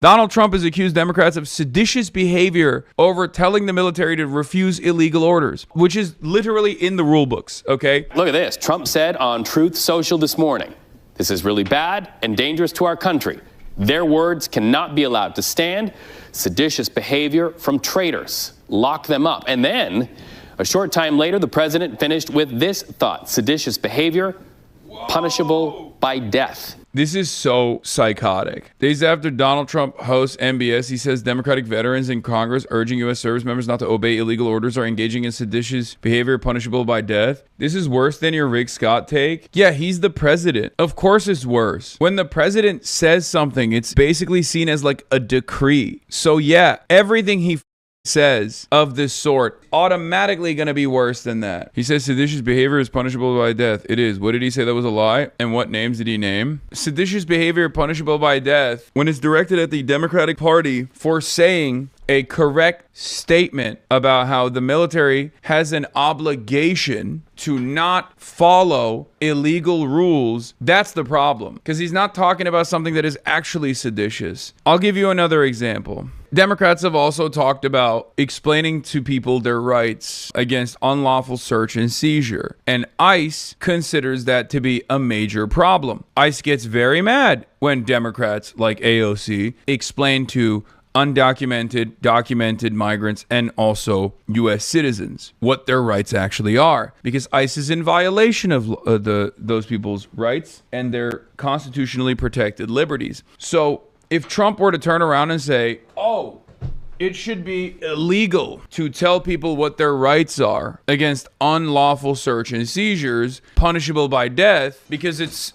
Donald Trump has accused Democrats of seditious behavior over telling the military to refuse illegal orders, which is literally in the rule books, okay? Look at this. Trump said on Truth Social this morning, "This is really bad and dangerous to our country. Their words cannot be allowed to stand. Seditious behavior from traitors. Lock them up." And then, a short time later, the president finished with this thought: seditious behavior, punishable by death. This is so psychotic. Days after Donald Trump hosts MBS, he says Democratic veterans in Congress urging U.S. service members not to obey illegal orders are engaging in seditious behavior punishable by death. This is worse than your Rick Scott take. Yeah, he's the president. Of course it's worse. When the president says something, it's basically seen as like a decree. So yeah, everything he says of this sort automatically going to be worse than that. He says seditious behavior is punishable by death. It is. What did he say that was a lie? And what names did he name? Seditious behavior punishable by death when it's directed at the Democratic Party for saying a correct statement about how the military has an obligation to not follow illegal rules. That's the problem, because he's not talking about something that is actually seditious. I'll give you another example. Democrats have also talked about explaining to people their rights against unlawful search and seizure, and ICE considers that to be a major problem. ICE gets very mad when Democrats like AOC explain to undocumented, documented migrants, and also U.S. citizens what their rights actually are, because ICE is in violation of those people's rights and their constitutionally protected liberties. So if Trump were to turn around and say, oh, it should be illegal to tell people what their rights are against unlawful search and seizures, punishable by death, because it's,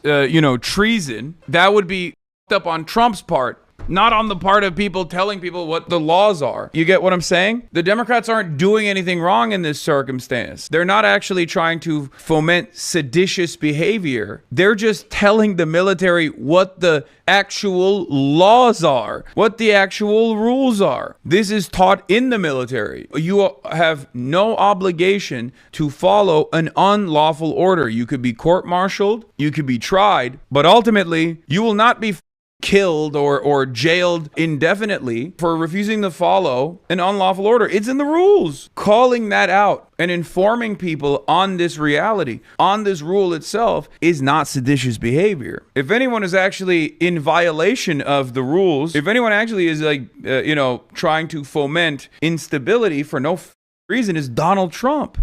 treason, that would be up on Trump's part, not on the part of people telling people what the laws are. You get what I'm saying? The Democrats aren't doing anything wrong in this circumstance. They're not actually trying to foment seditious behavior. They're just telling the military what the actual laws are, what the actual rules are. This is taught in the military. You have no obligation to follow an unlawful order. You could be court-martialed, you could be tried, but ultimately you will not be killed or jailed indefinitely for refusing to follow an unlawful order. It's in the rules. Calling that out and informing people on this reality, on this rule itself, is not seditious behavior. If anyone is actually in violation of the rules, if anyone actually is trying to foment instability for no reason, is Donald Trump.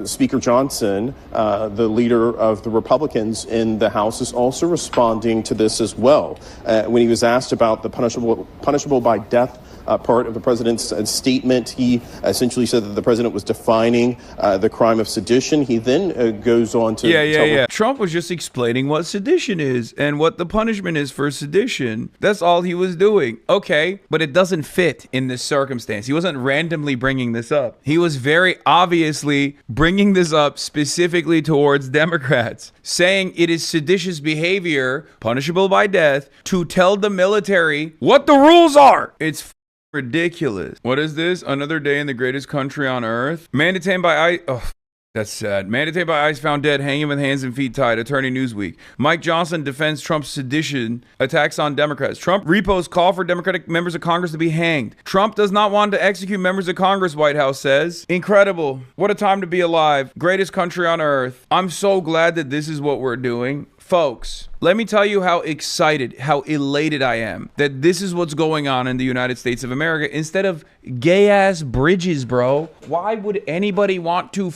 Speaker Johnson, the leader of the Republicans in the House, is also responding to this as well. When he was asked about the punishable by death part of the president's statement, he essentially said that the president was defining the crime of sedition. He then goes on to Trump was just explaining what sedition is and what the punishment is for sedition. That's all he was doing. Okay, but it doesn't fit in this circumstance. He wasn't randomly bringing this up. He was very obviously bringing this up specifically towards Democrats, saying it is seditious behavior, punishable by death, to tell the military what the rules are. It's ridiculous. What is this? Another day in the greatest country on earth? Man detained by ICE. Oh, that's sad. Man detained by ICE found dead, hanging with hands and feet tied. Attorney Newsweek. Mike Johnson defends Trump's sedition attacks on Democrats. Trump reposts call for Democratic members of Congress to be hanged. Trump does not want to execute members of Congress, White House says. Incredible. What a time to be alive. Greatest country on earth. I'm so glad that this is what we're doing. Folks, let me tell you how excited, how elated I am that this is what's going on in the United States of America instead of gay-ass bridges, bro. Why would anybody want to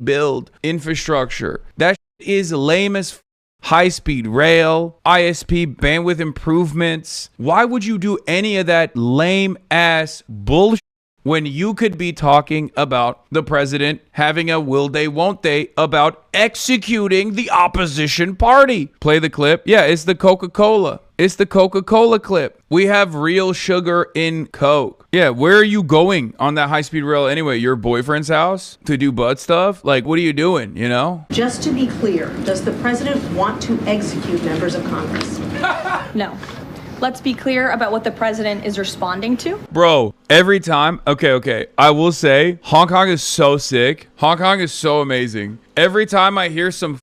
build infrastructure? That is lame as high-speed rail, ISP bandwidth improvements. Why would you do any of that lame-ass bullshit when you could be talking about the president having a will they, won't they about executing the opposition party? Play the clip. Yeah, it's the Coca-Cola. It's the Coca-Cola clip. We have real sugar in Coke. Yeah, where are you going on that high-speed rail anyway? Your boyfriend's house to do butt stuff? Like, what are you doing, you know? Just to be clear, does the president want to execute members of Congress? No. Let's be clear about what the president is responding to. Bro, every time, okay, I will say, Hong Kong is so sick. Hong Kong is so amazing. Every time I hear some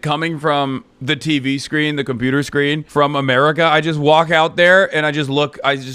coming from the TV screen, the computer screen from America. I just walk out there and I just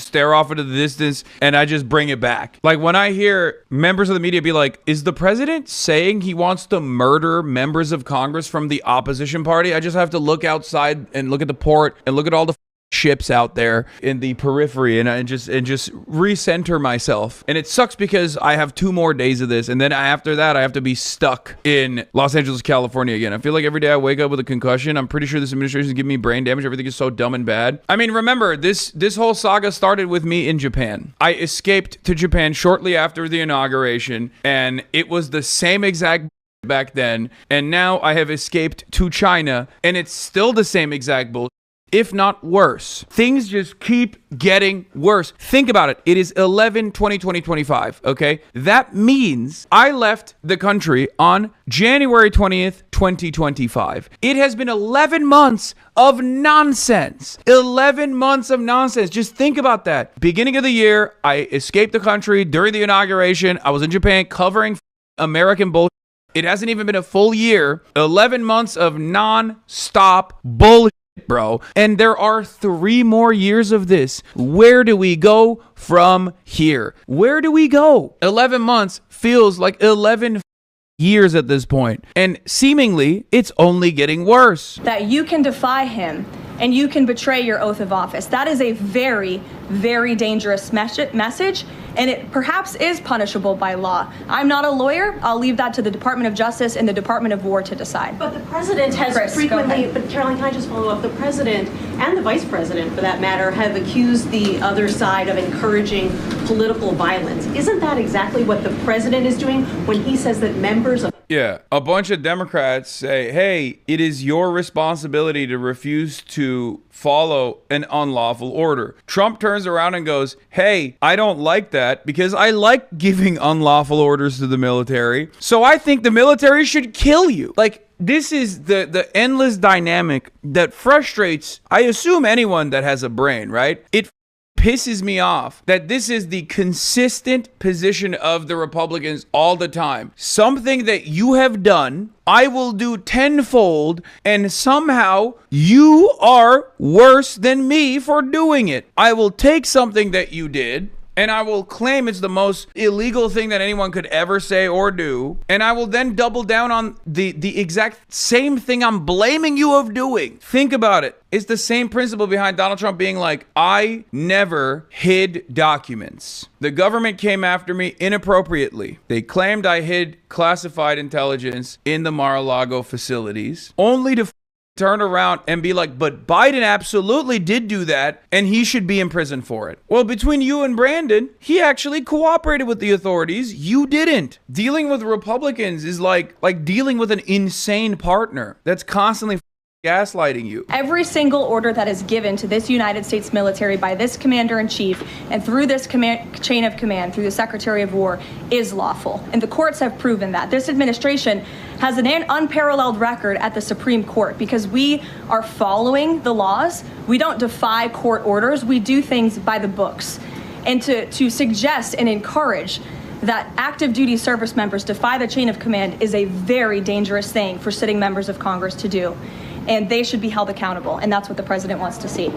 stare off into the distance and I just bring it back. Like when I hear members of the media be like, is the president saying he wants to murder members of Congress from the opposition party? I just have to look outside and look at the port and look at all the ships out there in the periphery and just recenter myself. And it sucks because I have 2 more days of this, and then after that I have to be stuck in Los Angeles, California again. I feel like every day I wake up with a concussion. I'm pretty sure this administration is giving me brain damage. Everything is so dumb and bad. I mean, remember, this whole saga started with me in Japan. I escaped to Japan shortly after the inauguration, and it was the same exact back then, and now I have escaped to China, and it's still the same exact bullshit, if not worse. Things just keep getting worse. Think about it. It is 11/20/2025, okay? That means I left the country on January 20th, 2025. It has been 11 months of nonsense. 11 months of nonsense. Just think about that. Beginning of the year, I escaped the country during the inauguration. I was in Japan covering American bullshit. It hasn't even been a full year. 11 months of non-stop bullshit, bro. And there are 3 more years of this. Where do we go from here? Where do we go? 11 months feels like 11 years at this point. And seemingly, it's only getting worse. That you can defy him and you can betray your oath of office. That is a very, very dangerous message, and it perhaps is punishable by law. I'm not a lawyer. I'll leave that to the Department of Justice and the Department of War to decide. But the president has frequently, but Caroline, can I just follow up? The president and the vice president, for that matter, have accused the other side of encouraging political violence. Isn't that exactly what the president is doing when he says that members of... Yeah, a bunch of Democrats say, hey, it is your responsibility to refuse to follow an unlawful order. Trump turns around and goes, hey, I don't like that because I like giving unlawful orders to the military. So I think the military should kill you. Like, this is the endless dynamic that frustrates, I assume, anyone that has a brain, right? It pisses me off that this is the consistent position of the Republicans all the time. Something that you have done, I will do tenfold, and somehow you are worse than me for doing it. I will take something that you did, and I will claim it's the most illegal thing that anyone could ever say or do, and I will then double down on the exact same thing I'm blaming you of doing. Think about it. It's the same principle behind Donald Trump being like, I never hid documents. The government came after me inappropriately. They claimed I hid classified intelligence in the Mar-a-Lago facilities, only to turn around and be like, but Biden absolutely did do that, and he should be in prison for it. Well, between you and Brandon, he actually cooperated with the authorities. You didn't. Dealing with Republicans is like dealing with an insane partner that's constantly gaslighting you. Every single order that is given to this United States military by this commander-in-chief and through this chain of command, through the Secretary of War, is lawful. And the courts have proven that. This administration has an unparalleled record at the Supreme Court because we are following the laws. We don't defy court orders. We do things by the books. And to suggest and encourage that active duty service members defy the chain of command is a very dangerous thing for sitting members of Congress to do. And they should be held accountable. And that's what the president wants to see.